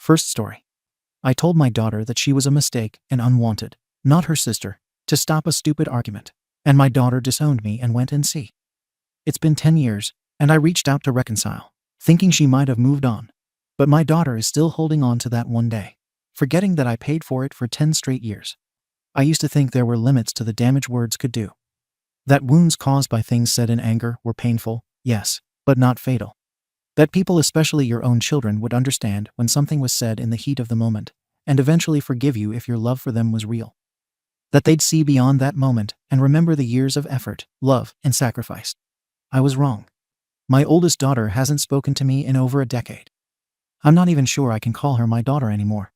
First story. I told my daughter that she was a mistake and unwanted, not her sister, to stop a stupid argument, and my daughter disowned me and went and see. It's been 10 years, and I reached out to reconcile, thinking she might have moved on. But my daughter is still holding on to that one day, forgetting that I paid for it for 10 straight years. I used to think there were limits to the damage words could do. That wounds caused by things said in anger were painful, yes, but not fatal. That people, especially your own children, would understand when something was said in the heat of the moment, and eventually forgive you if your love for them was real. That they'd see beyond that moment and remember the years of effort, love, and sacrifice. I was wrong. My oldest daughter hasn't spoken to me in over a decade. I'm not even sure I can call her my daughter anymore.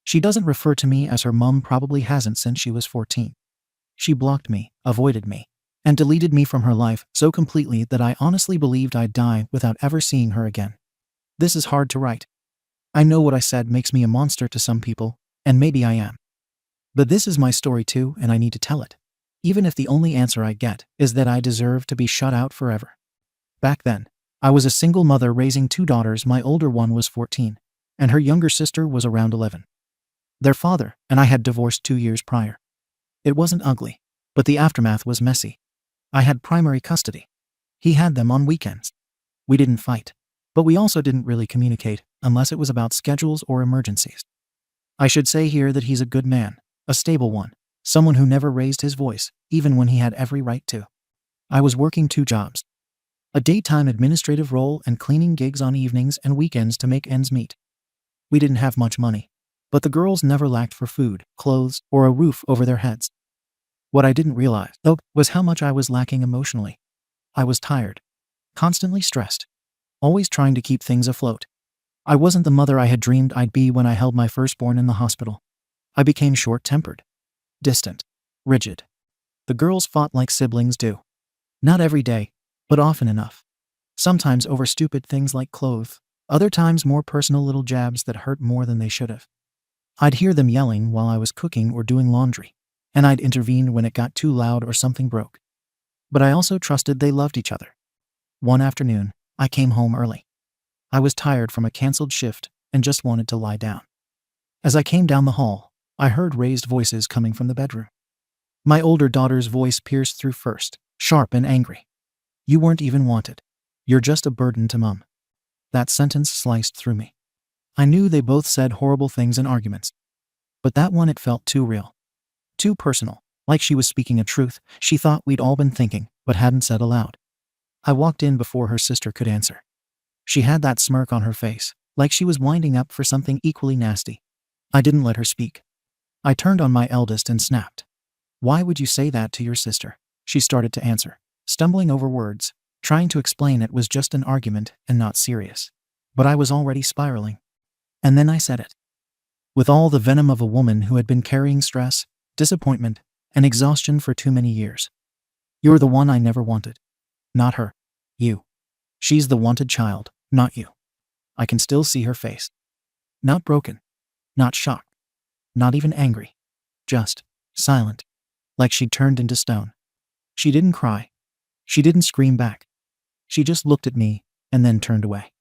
She doesn't refer to me as her mom, probably hasn't since she was 14. She blocked me, avoided me, and deleted me from her life so completely that I honestly believed I'd die without ever seeing her again. This is hard to write. I know what I said makes me a monster to some people, and maybe I am. But this is my story too, and I need to tell it, even if the only answer I get is that I deserve to be shut out forever. Back then, I was a single mother raising 2 daughters. My older one was 14, and her younger sister was around 11. Their father and I had divorced 2 years prior. It wasn't ugly, but the aftermath was messy. I had primary custody. He had them on weekends. We didn't fight, but we also didn't really communicate unless it was about schedules or emergencies. I should say here that he's a good man, a stable one, someone who never raised his voice, even when he had every right to. I was working 2 jobs. A daytime administrative role and cleaning gigs on evenings and weekends to make ends meet. We didn't have much money, but the girls never lacked for food, clothes, or a roof over their heads. What I didn't realize, though, was how much I was lacking emotionally. I was tired, constantly stressed, always trying to keep things afloat. I wasn't the mother I had dreamed I'd be when I held my firstborn in the hospital. I became short-tempered, distant, rigid. The girls fought like siblings do. Not every day, but often enough. Sometimes over stupid things like clothes, other times more personal little jabs that hurt more than they should have. I'd hear them yelling while I was cooking or doing laundry, and I'd intervene when it got too loud or something broke. But I also trusted they loved each other. One afternoon, I came home early. I was tired from a canceled shift and just wanted to lie down. As I came down the hall, I heard raised voices coming from the bedroom. My older daughter's voice pierced through first, sharp and angry. "You weren't even wanted. You're just a burden to Mom." That sentence sliced through me. I knew they both said horrible things in arguments. But that one, it felt too real. Too personal, like she was speaking a truth she thought we'd all been thinking, but hadn't said aloud. I walked in before her sister could answer. She had that smirk on her face, like she was winding up for something equally nasty. I didn't let her speak. I turned on my eldest and snapped. "Why would you say that to your sister?" She started to answer, stumbling over words, trying to explain it was just an argument and not serious. But I was already spiraling. And then I said it. With all the venom of a woman who had been carrying stress, disappointment, and exhaustion for too many years. "You're the one I never wanted. Not her. You. She's the wanted child, not you." I can still see her face. Not broken. Not shocked. Not even angry. Just silent. Like she'd turned into stone. She didn't cry. She didn't scream back. She just looked at me and then turned away.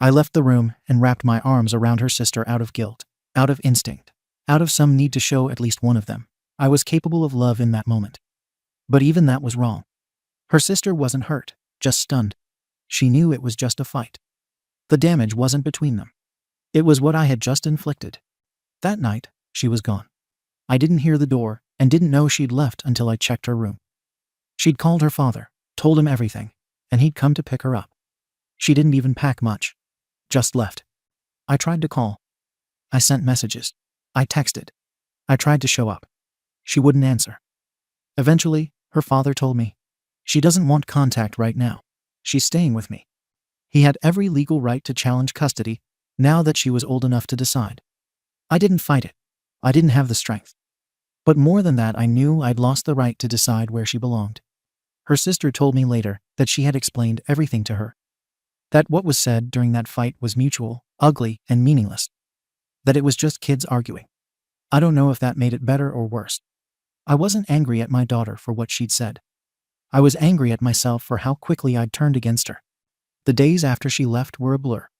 I left the room and wrapped my arms around her sister out of guilt, out of instinct, out of some need to show at least one of them I was capable of love in that moment. But even that was wrong. Her sister wasn't hurt, just stunned. She knew it was just a fight. The damage wasn't between them. It was what I had just inflicted. That night, she was gone. I didn't hear the door and didn't know she'd left until I checked her room. She'd called her father, told him everything, and he'd come to pick her up. She didn't even pack much. Just left. I tried to call. I sent messages. I texted. I tried to show up. She wouldn't answer. Eventually, her father told me, "She doesn't want contact right now. She's staying with me." He had every legal right to challenge custody now that she was old enough to decide. I didn't fight it. I didn't have the strength. But more than that, I knew I'd lost the right to decide where she belonged. Her sister told me later that she had explained everything to her. That what was said during that fight was mutual, ugly, and meaningless. That it was just kids arguing. I don't know if that made it better or worse. I wasn't angry at my daughter for what she'd said. I was angry at myself for how quickly I'd turned against her. The days after she left were a blur.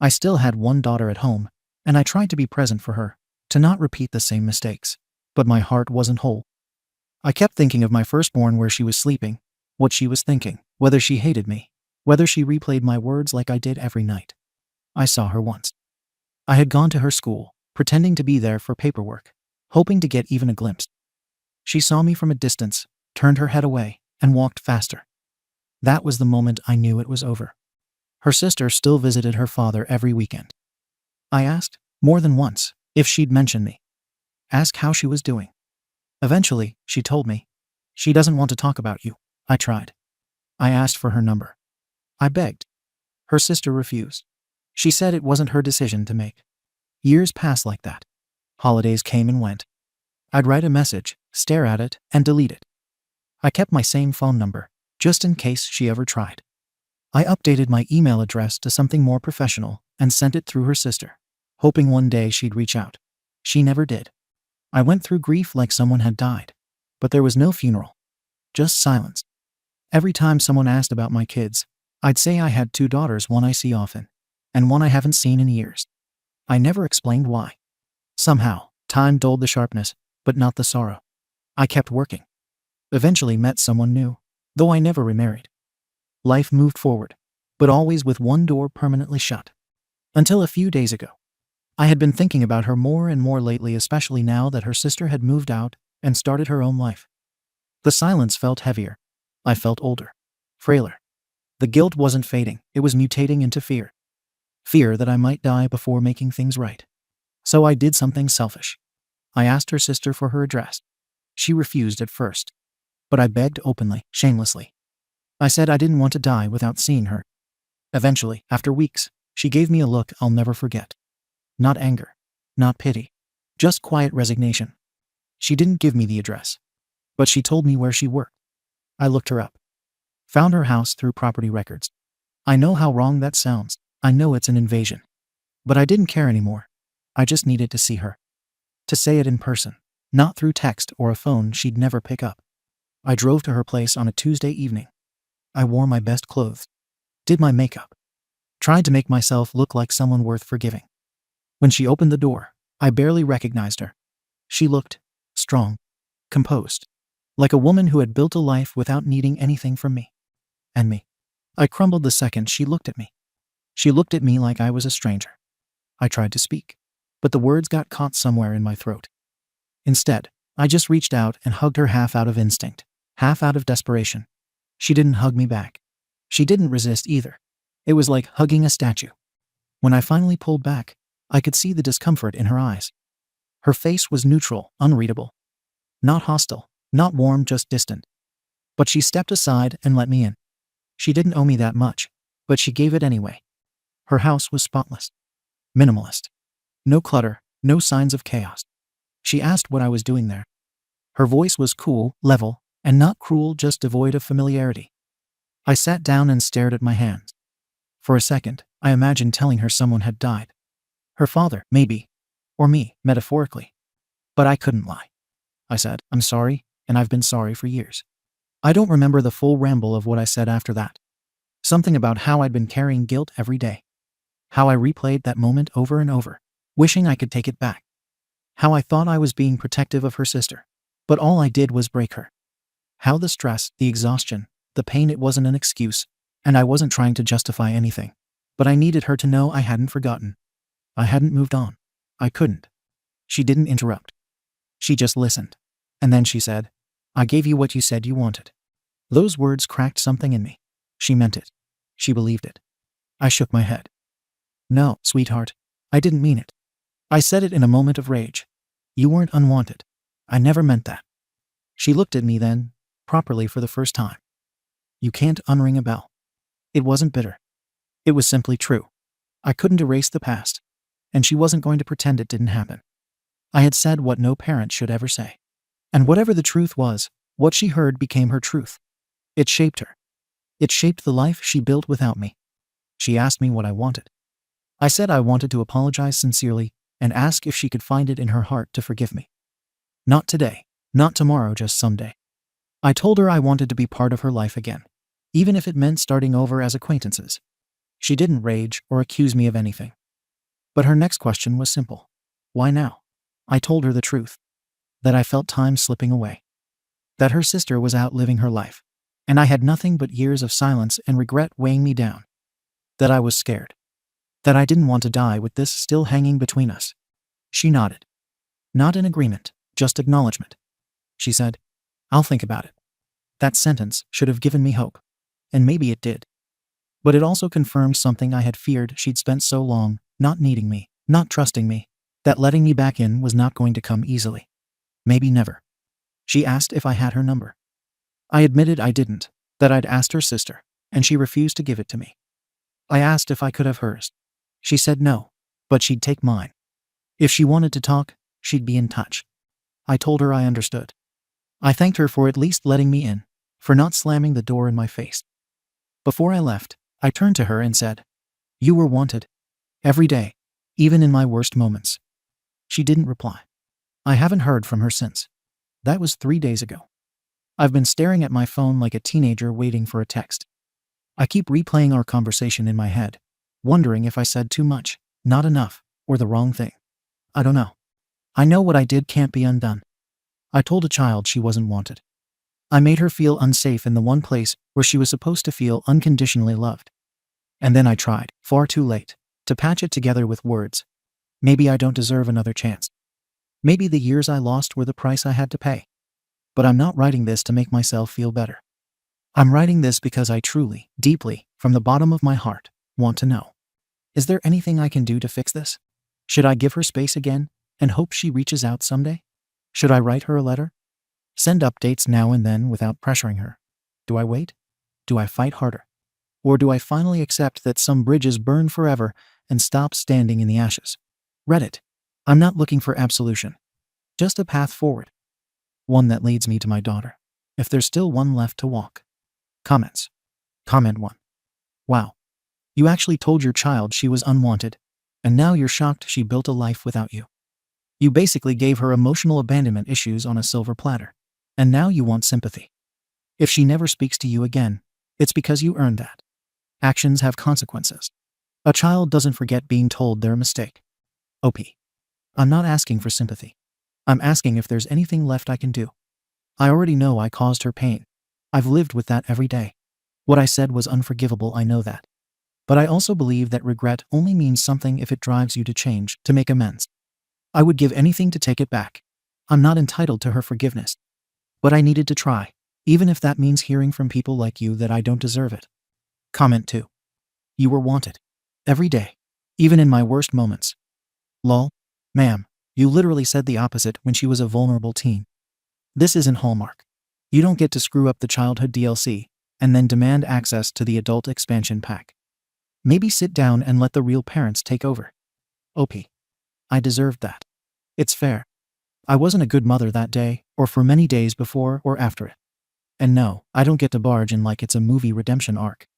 I still had one daughter at home, and I tried to be present for her, to not repeat the same mistakes. But my heart wasn't whole. I kept thinking of my firstborn, where she was sleeping, what she was thinking, whether she hated me, whether she replayed my words like I did every night. I saw her once. I had gone to her school, pretending to be there for paperwork, hoping to get even a glimpse. She saw me from a distance, turned her head away, and walked faster. That was the moment I knew it was over. Her sister still visited her father every weekend. I asked, more than once, if she'd mention me. Ask how she was doing. Eventually, she told me. She doesn't want to talk about you. I tried. I asked for her number. I begged. Her sister refused. She said it wasn't her decision to make. Years passed like that. Holidays came and went. I'd write a message, stare at it, and delete it. I kept my same phone number, just in case she ever tried. I updated my email address to something more professional and sent it through her sister, hoping one day she'd reach out. She never did. I went through grief like someone had died, but there was no funeral, just silence. Every time someone asked about my kids, I'd say I had 2 daughters, one I see often, and one I haven't seen in years. I never explained why. Somehow, time dulled the sharpness, but not the sorrow. I kept working. Eventually met someone new, though I never remarried. Life moved forward, but always with one door permanently shut. Until a few days ago. I had been thinking about her more and more lately, especially now that her sister had moved out and started her own life. The silence felt heavier. I felt older, frailer. The guilt wasn't fading, it was mutating into fear. Fear that I might die before making things right. So I did something selfish. I asked her sister for her address. She refused at first, but I begged openly, shamelessly. I said I didn't want to die without seeing her. Eventually, after weeks, she gave me a look I'll never forget. Not anger, not pity, just quiet resignation. She didn't give me the address, but she told me where she worked. I looked her up. Found her house through property records. I know how wrong that sounds. I know it's an invasion. But I didn't care anymore. I just needed to see her. To say it in person, not through text or a phone she'd never pick up. I drove to her place on a Tuesday evening. I wore my best clothes. Did my makeup. Tried to make myself look like someone worth forgiving. When she opened the door, I barely recognized her. She looked strong, composed, like a woman who had built a life without needing anything from me. And me. I crumbled the second she looked at me. She looked at me like I was a stranger. I tried to speak, but the words got caught somewhere in my throat. Instead, I just reached out and hugged her, half out of instinct, half out of desperation. She didn't hug me back. She didn't resist either. It was like hugging a statue. When I finally pulled back, I could see the discomfort in her eyes. Her face was neutral, unreadable. Not hostile, not warm, just distant. But she stepped aside and let me in. She didn't owe me that much, but she gave it anyway. Her house was spotless. Minimalist. No clutter, no signs of chaos. She asked what I was doing there. Her voice was cool, level, and not cruel, just devoid of familiarity. I sat down and stared at my hands. For a second, I imagined telling her someone had died. Her father, maybe. Or me, metaphorically. But I couldn't lie. I said, I'm sorry, and I've been sorry for years. I don't remember the full ramble of what I said after that. Something about how I'd been carrying guilt every day. How I replayed that moment over and over, wishing I could take it back. How I thought I was being protective of her sister, but all I did was break her. How the stress, the exhaustion, the pain, it wasn't an excuse, and I wasn't trying to justify anything. But I needed her to know I hadn't forgotten. I hadn't moved on. I couldn't. She didn't interrupt. She just listened. And then she said, I gave you what you said you wanted. Those words cracked something in me. She meant it. She believed it. I shook my head. No, sweetheart, I didn't mean it. I said it in a moment of rage. You weren't unwanted. I never meant that. She looked at me then, properly for the first time. You can't unring a bell. It wasn't bitter. It was simply true. I couldn't erase the past. And she wasn't going to pretend it didn't happen. I had said what no parent should ever say. And whatever the truth was, what she heard became her truth. It shaped her. It shaped the life she built without me. She asked me what I wanted. I said I wanted to apologize sincerely and ask if she could find it in her heart to forgive me. Not today, not tomorrow, just someday. I told her I wanted to be part of her life again, even if it meant starting over as acquaintances. She didn't rage or accuse me of anything. But her next question was simple. Why now? I told her the truth. That I felt time slipping away. That her sister was out living her life. And I had nothing but years of silence and regret weighing me down. That I was scared. That I didn't want to die with this still hanging between us. She nodded. Not in agreement, just acknowledgement. She said, I'll think about it. That sentence should have given me hope. And maybe it did. But it also confirmed something I had feared. She'd spent so long, not needing me, not trusting me, that letting me back in was not going to come easily. Maybe never. She asked if I had her number. I admitted I didn't, that I'd asked her sister, and she refused to give it to me. I asked if I could have hers. She said no, but she'd take mine. If she wanted to talk, she'd be in touch. I told her I understood. I thanked her for at least letting me in, for not slamming the door in my face. Before I left, I turned to her and said, You were wanted. Every day, even in my worst moments. She didn't reply. I haven't heard from her since. That was 3 days ago. I've been staring at my phone like a teenager waiting for a text. I keep replaying our conversation in my head, wondering if I said too much, not enough, or the wrong thing. I don't know. I know what I did can't be undone. I told a child she wasn't wanted. I made her feel unsafe in the one place where she was supposed to feel unconditionally loved. And then I tried, far too late, to patch it together with words. Maybe I don't deserve another chance. Maybe the years I lost were the price I had to pay. But I'm not writing this to make myself feel better. I'm writing this because I truly, deeply, from the bottom of my heart, want to know. Is there anything I can do to fix this? Should I give her space again and hope she reaches out someday? Should I write her a letter? Send updates now and then without pressuring her? Do I wait? Do I fight harder? Or do I finally accept that some bridges burn forever and stop standing in the ashes? Reddit. I'm not looking for absolution. Just a path forward. One that leads me to my daughter. If there's still one left to walk. Comments. Comment 1. Wow. You actually told your child she was unwanted, and now you're shocked she built a life without you. You basically gave her emotional abandonment issues on a silver platter, and now you want sympathy. If she never speaks to you again, it's because you earned that. Actions have consequences. A child doesn't forget being told they're a mistake. OP. I'm not asking for sympathy. I'm asking if there's anything left I can do. I already know I caused her pain. I've lived with that every day. What I said was unforgivable, I know that. But I also believe that regret only means something if it drives you to change, to make amends. I would give anything to take it back. I'm not entitled to her forgiveness. But I needed to try, even if that means hearing from people like you that I don't deserve it. Comment 2. You were wanted. Every day. Even in my worst moments. Lol. Ma'am, you literally said the opposite when she was a vulnerable teen. This isn't Hallmark. You don't get to screw up the childhood DLC and then demand access to the adult expansion pack. Maybe sit down and let the real parents take over. OP. I deserved that. It's fair. I wasn't a good mother that day, or for many days before or after it. And no, I don't get to barge in like it's a movie redemption arc.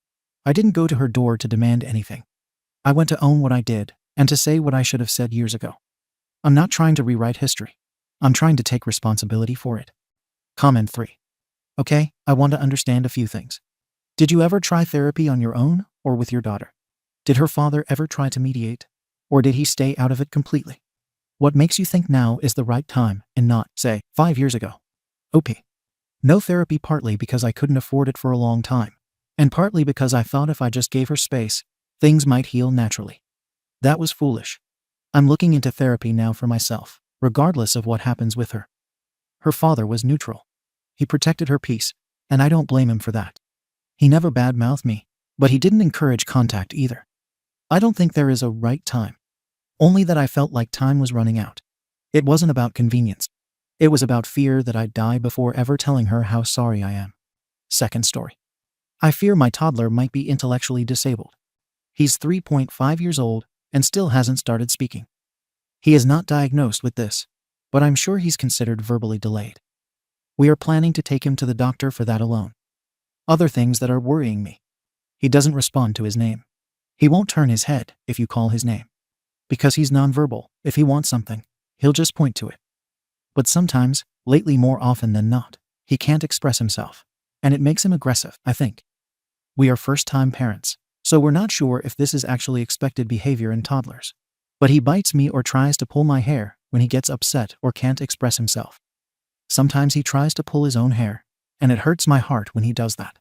I didn't go to her door to demand anything. I went to own what I did, and to say what I should have said years ago. I'm not trying to rewrite history. I'm trying to take responsibility for it. Comment 3. Okay, I want to understand a few things. Did you ever try therapy on your own or with your daughter? Did her father ever try to mediate? Or did he stay out of it completely? What makes you think now is the right time and not, say, 5 years ago? OP. No therapy, partly because I couldn't afford it for a long time, and partly because I thought if I just gave her space, things might heal naturally. That was foolish. I'm looking into therapy now for myself, regardless of what happens with her. Her father was neutral. He protected her peace, and I don't blame him for that. He never badmouthed me, but he didn't encourage contact either. I don't think there is a right time. Only that I felt like time was running out. It wasn't about convenience. It was about fear that I'd die before ever telling her how sorry I am. Second story. I fear my toddler might be intellectually disabled. He's 3.5 years old and still hasn't started speaking. He is not diagnosed with this, but I'm sure he's considered verbally delayed. We are planning to take him to the doctor for that alone. Other things that are worrying me. He doesn't respond to his name. He won't turn his head if you call his name. Because he's nonverbal, if he wants something, he'll just point to it. But sometimes, lately more often than not, he can't express himself, and it makes him aggressive, I think. We are first-time parents, so we're not sure if this is actually expected behavior in toddlers. But he bites me or tries to pull my hair when he gets upset or can't express himself. Sometimes he tries to pull his own hair, and it hurts my heart when he does that.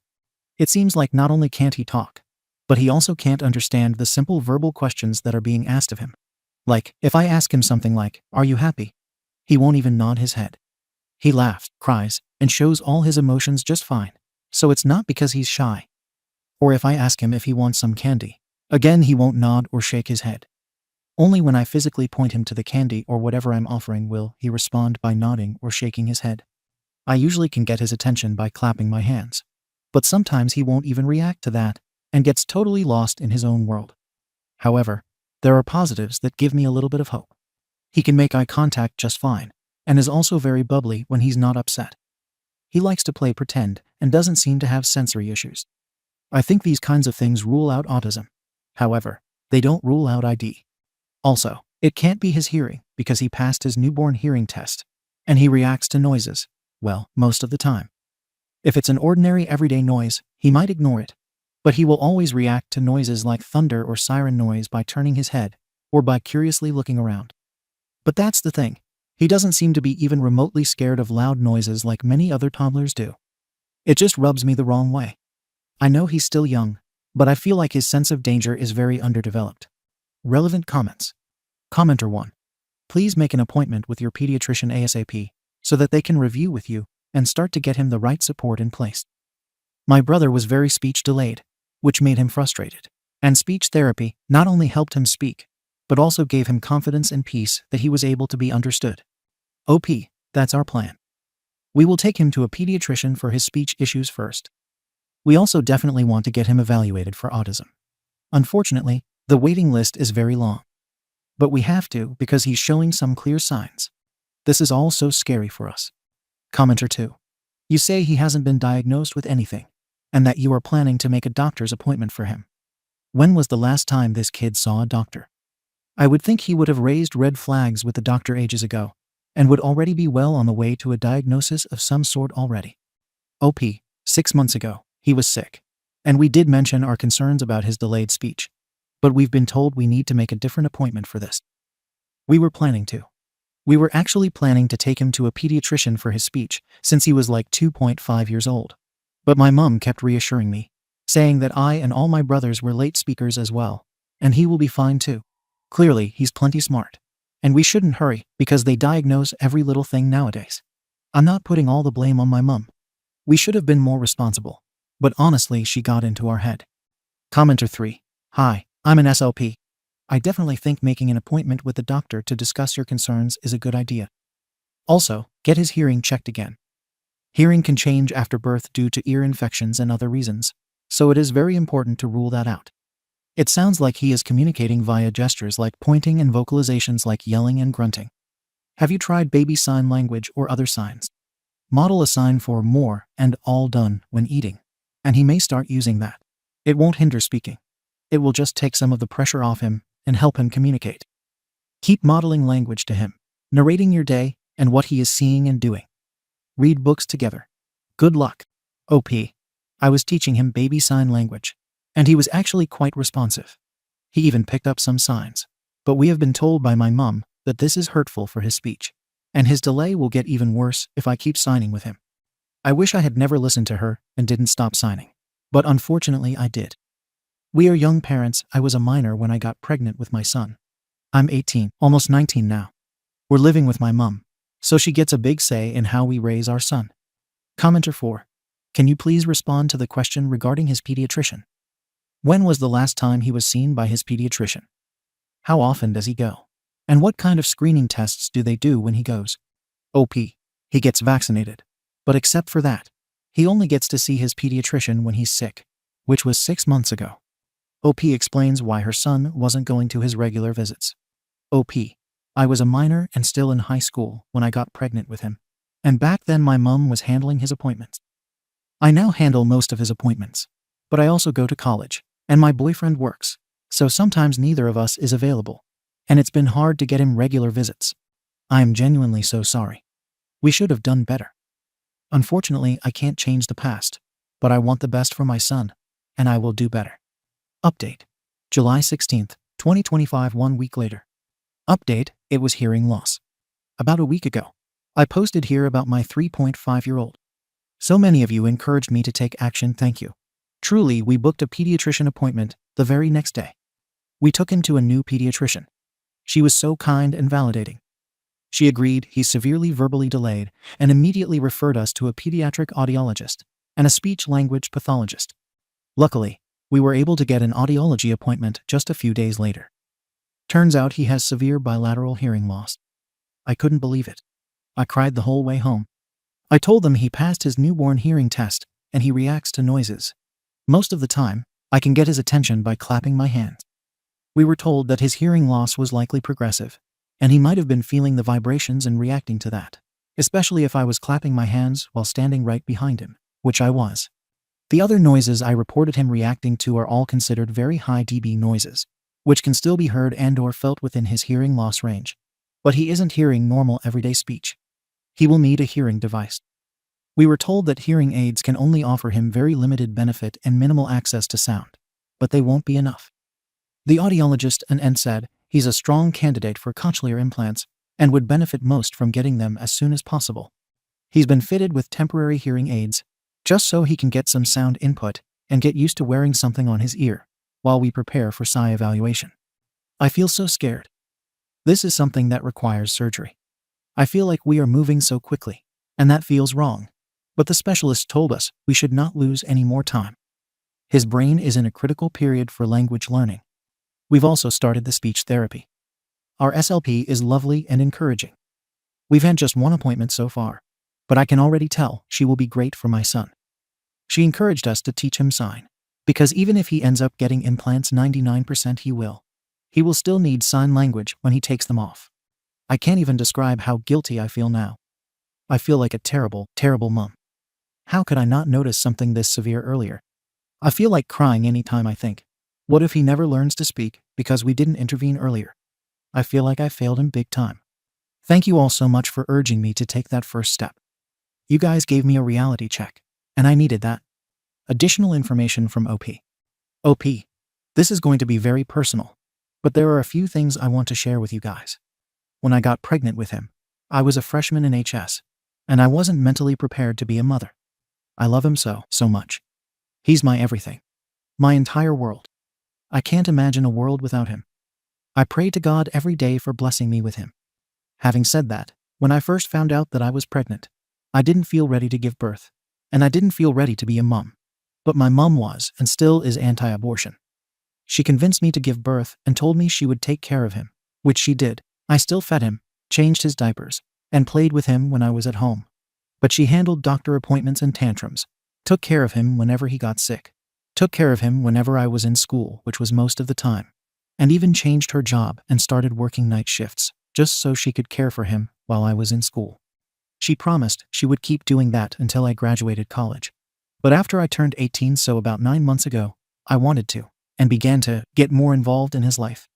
It seems like not only can't he talk, but he also can't understand the simple verbal questions that are being asked of him. Like, if I ask him something like, "Are you happy?" he won't even nod his head. He laughs, cries, and shows all his emotions just fine, so it's not because he's shy. Or if I ask him if he wants some candy, again he won't nod or shake his head. Only when I physically point him to the candy or whatever I'm offering will he respond by nodding or shaking his head. I usually can get his attention by clapping my hands, but sometimes he won't even react to that and gets totally lost in his own world. However, there are positives that give me a little bit of hope. He can make eye contact just fine, and is also very bubbly when he's not upset. He likes to play pretend and doesn't seem to have sensory issues. I think these kinds of things rule out autism. However, they don't rule out ID. Also, it can't be his hearing because he passed his newborn hearing test, and he reacts to noises, well, most of the time. If it's an ordinary everyday noise, he might ignore it, but he will always react to noises like thunder or siren noise by turning his head or by curiously looking around. But that's the thing. He doesn't seem to be even remotely scared of loud noises like many other toddlers do. It just rubs me the wrong way. I know he's still young, but I feel like his sense of danger is very underdeveloped. Relevant comments. Commenter 1. Please make an appointment with your pediatrician ASAP so that they can review with you and start to get him the right support in place. My brother was very speech delayed, which made him frustrated. And speech therapy not only helped him speak, but also gave him confidence and peace that he was able to be understood. OP, that's our plan. We will take him to a pediatrician for his speech issues first. We also definitely want to get him evaluated for autism. Unfortunately, the waiting list is very long. But we have to because he's showing some clear signs. This is all so scary for us. Commenter 2. You say he hasn't been diagnosed with anything, and that you are planning to make a doctor's appointment for him. When was the last time this kid saw a doctor? I would think he would have raised red flags with the doctor ages ago, and would already be well on the way to a diagnosis of some sort already. OP, 6 months ago, he was sick, and we did mention our concerns about his delayed speech, but we've been told we need to make a different appointment for this. We were actually planning to take him to a pediatrician for his speech since he was like 2.5 years old. But my mom kept reassuring me, saying that I and all my brothers were late speakers as well, and he will be fine too. Clearly, he's plenty smart, and we shouldn't hurry because they diagnose every little thing nowadays. I'm not putting all the blame on my mom. We should have been more responsible, but honestly, she got into our head. Commenter 3. Hi, I'm an SLP. I definitely think making an appointment with the doctor to discuss your concerns is a good idea. Also, get his hearing checked again. Hearing can change after birth due to ear infections and other reasons, so it is very important to rule that out. It sounds like he is communicating via gestures like pointing and vocalizations like yelling and grunting. Have you tried baby sign language or other signs? Model a sign for more and all done when eating, and he may start using that. It won't hinder speaking. It will just take some of the pressure off him and help him communicate. Keep modeling language to him, narrating your day and what he is seeing and doing. Read books together. Good luck. OP. I was teaching him baby sign language, and he was actually quite responsive. He even picked up some signs. But we have been told by my mom that this is hurtful for his speech, and his delay will get even worse if I keep signing with him. I wish I had never listened to her and didn't stop signing, but unfortunately I did. We are young parents. I was a minor when I got pregnant with my son. I'm 18, almost 19 now. We're living with my mom, so she gets a big say in how we raise our son. Commenter 4. Can you please respond to the question regarding his pediatrician? When was the last time he was seen by his pediatrician? How often does he go? And what kind of screening tests do they do when he goes? OP. He gets vaccinated. But except for that, he only gets to see his pediatrician when he's sick, which was 6 months ago. OP explains why her son wasn't going to his regular visits. OP. I was a minor and still in high school when I got pregnant with him, and back then my mom was handling his appointments. I now handle most of his appointments, but I also go to college, and my boyfriend works, so sometimes neither of us is available, and it's been hard to get him regular visits. I am genuinely so sorry. We should have done better. Unfortunately, I can't change the past, but I want the best for my son, and I will do better. Update. July 16th, 2025. 1 week later. Update, it was hearing loss. About a week ago, I posted here about my 3.5-year-old. So many of you encouraged me to take action, thank you. Truly, we booked a pediatrician appointment the very next day. We took him to a new pediatrician. She was so kind and validating. She agreed he's severely verbally delayed and immediately referred us to a pediatric audiologist and a speech-language pathologist. Luckily, we were able to get an audiology appointment just a few days later. Turns out he has severe bilateral hearing loss. I couldn't believe it. I cried the whole way home. I told them he passed his newborn hearing test and he reacts to noises. Most of the time, I can get his attention by clapping my hands. We were told that his hearing loss was likely progressive, and he might have been feeling the vibrations and reacting to that, especially if I was clapping my hands while standing right behind him, which I was. The other noises I reported him reacting to are all considered very high dB noises, which can still be heard and/or felt within his hearing loss range. But he isn't hearing normal everyday speech. He will need a hearing device. We were told that hearing aids can only offer him very limited benefit and minimal access to sound, but they won't be enough. The audiologist and said he's a strong candidate for cochlear implants and would benefit most from getting them as soon as possible. He's been fitted with temporary hearing aids, just so he can get some sound input and get used to wearing something on his ear while we prepare for PSI evaluation. I feel so scared. This is something that requires surgery. I feel like we are moving so quickly, and that feels wrong. But the specialist told us we should not lose any more time. His brain is in a critical period for language learning. We've also started the speech therapy. Our SLP is lovely and encouraging. We've had just one appointment so far, but I can already tell she will be great for my son. She encouraged us to teach him sign, because even if he ends up getting implants 99% he will still need sign language when he takes them off. I can't even describe how guilty I feel now. I feel like a terrible, terrible mom. How could I not notice something this severe earlier? I feel like crying anytime I think, what if he never learns to speak because we didn't intervene earlier? I feel like I failed him big time. Thank you all so much for urging me to take that first step. You guys gave me a reality check, and I needed that. Additional information from OP. OP, this is going to be very personal, but there are a few things I want to share with you guys. When I got pregnant with him, I was a freshman in HS, and I wasn't mentally prepared to be a mother. I love him so much. He's my everything. My entire world. I can't imagine a world without him. I pray to God every day for blessing me with him. Having said that, when I first found out that I was pregnant, I didn't feel ready to give birth, and I didn't feel ready to be a mom. But my mom was and still is anti-abortion. She convinced me to give birth and told me she would take care of him, which she did. I still fed him, changed his diapers, and played with him when I was at home. But she handled doctor appointments and tantrums, took care of him whenever he got sick, took care of him whenever I was in school, which was most of the time, and even changed her job and started working night shifts, just so she could care for him while I was in school. She promised she would keep doing that until I graduated college. But after I turned 18, so about 9 months ago, I wanted to, and began to get more involved in his life.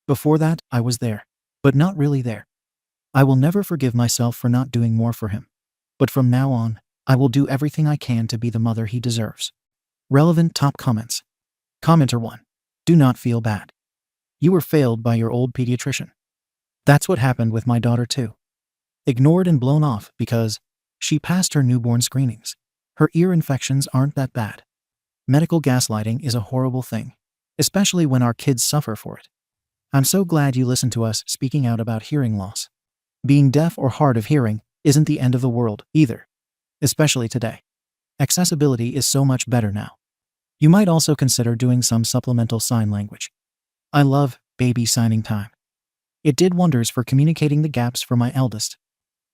Before that, I was there, but not really there. I will never forgive myself for not doing more for him. But from now on, I will do everything I can to be the mother he deserves. Relevant top comments. Commenter 1. Do not feel bad. You were failed by your old pediatrician. That's what happened with my daughter too. Ignored and blown off because she passed her newborn screenings. Her ear infections aren't that bad. Medical gaslighting is a horrible thing, especially when our kids suffer for it. I'm so glad you listened to us speaking out about hearing loss. Being deaf or hard of hearing isn't the end of the world either, especially today. Accessibility is so much better now. You might also consider doing some supplemental sign language. I love baby signing time. It did wonders for communicating the gaps for my eldest.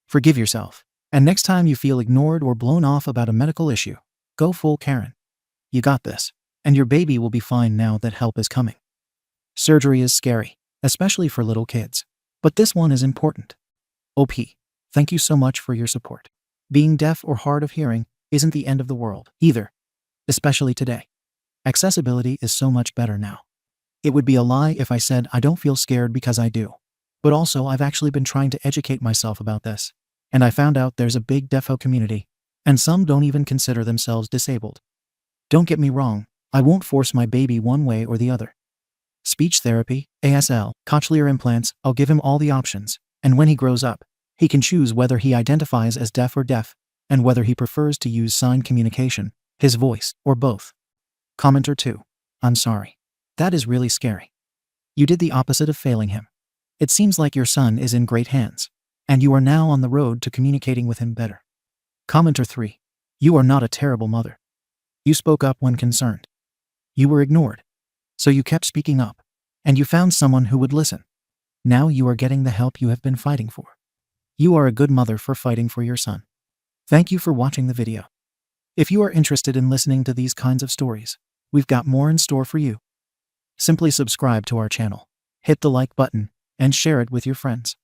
Forgive yourself, and next time you feel ignored or blown off about a medical issue, go full Karen. You got this, and your baby will be fine now that help is coming. Surgery is scary, especially for little kids, but this one is important. OP, thank you so much for your support. Being deaf or hard of hearing isn't the end of the world either, especially today. Accessibility is so much better now. It would be a lie if I said I don't feel scared, because I do. But also, I've actually been trying to educate myself about this, and I found out there's a big defo community, and some don't even consider themselves disabled. Don't get me wrong, I won't force my baby one way or the other. Speech therapy, ASL, cochlear implants, I'll give him all the options. And when he grows up, he can choose whether he identifies as deaf or deaf, and whether he prefers to use sign communication, his voice, or both. Commenter 2. I'm sorry. That is really scary. You did the opposite of failing him. It seems like your son is in great hands, and you are now on the road to communicating with him better. Commenter 3. You are not a terrible mother. You spoke up when concerned. You were ignored. So you kept speaking up, and you found someone who would listen. Now you are getting the help you have been fighting for. You are a good mother for fighting for your son. Thank you for watching the video. If you are interested in listening to these kinds of stories, we've got more in store for you. Simply subscribe to our channel, hit the like button, and share it with your friends.